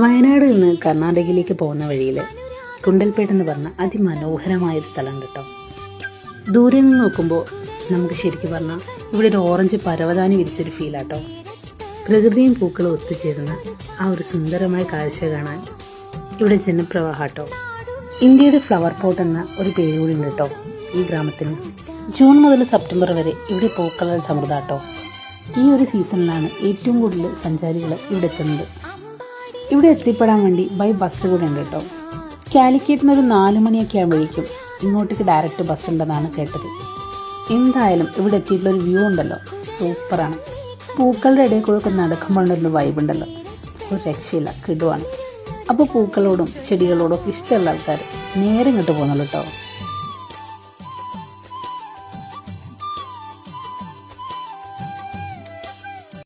വയനാട് നിന്ന് കർണാടകയിലേക്ക് പോകുന്ന വഴിയിൽ ഗുണ്ടൽപേട്ട് എന്ന് പറഞ്ഞ അതിമനോഹരമായൊരു സ്ഥലമുണ്ട് കേട്ടോ. ദൂരെ നിന്ന് നോക്കുമ്പോൾ നമുക്ക് ശരിക്കും പറഞ്ഞാൽ ഇവിടെ ഒരു ഓറഞ്ച് പരവതാനി വിരിച്ചൊരു ഫീലാട്ടോ. പ്രകൃതിയും പൂക്കളും ഒത്തുചേരുന്ന ആ ഒരു സുന്ദരമായ കാഴ്ച കാണാൻ ഇവിടെ ജനപ്രവാഹാട്ടോ. ഇന്ത്യയുടെ ഫ്ലവർ പോട്ട് എന്ന ഒരു പേര് കൂടി ഉണ്ട് കേട്ടോ ഈ ഗ്രാമത്തിന്. ജൂൺ മുതൽ സെപ്റ്റംബർ വരെ ഇവിടെ പൂക്കളുടെ സമൃദ്ധാട്ടോ. ഈ ഒരു സീസണിലാണ് ഏറ്റവും കൂടുതൽ സഞ്ചാരികൾ ഇവിടെ എത്തുന്നത്. ഇവിടെ എത്തിപ്പെടാൻ വേണ്ടി ബൈ ബസ് കൂടെ ഉണ്ട് കേട്ടോ. കാലിക്കറ്റിൽ നിന്ന് ഒരു 4 മണിയൊക്കെ ആകുമ്പോഴേക്കും ഇങ്ങോട്ടേക്ക് ഡയറക്റ്റ് ബസ് ഉണ്ടെന്നാണ് കേട്ടത്. എന്തായാലും ഇവിടെ എത്തിയിട്ടുള്ളൊരു വ്യൂ ഉണ്ടല്ലോ, സൂപ്പറാണ്. പൂക്കളുടെ ഇടയിൽ കൂടെ ഒക്കെ നടക്കുമ്പോഴൊരു വൈബ് ഉണ്ടല്ലോ, ഒരു രക്ഷയില്ല, കിടുവാണ്. അപ്പോൾ പൂക്കളോടും ചെടികളോടും ഒക്കെ ഇഷ്ടമുള്ള ആൾക്കാർ നേരെ ഇങ്ങോട്ട് പോകുന്നുള്ളൂ കേട്ടോ.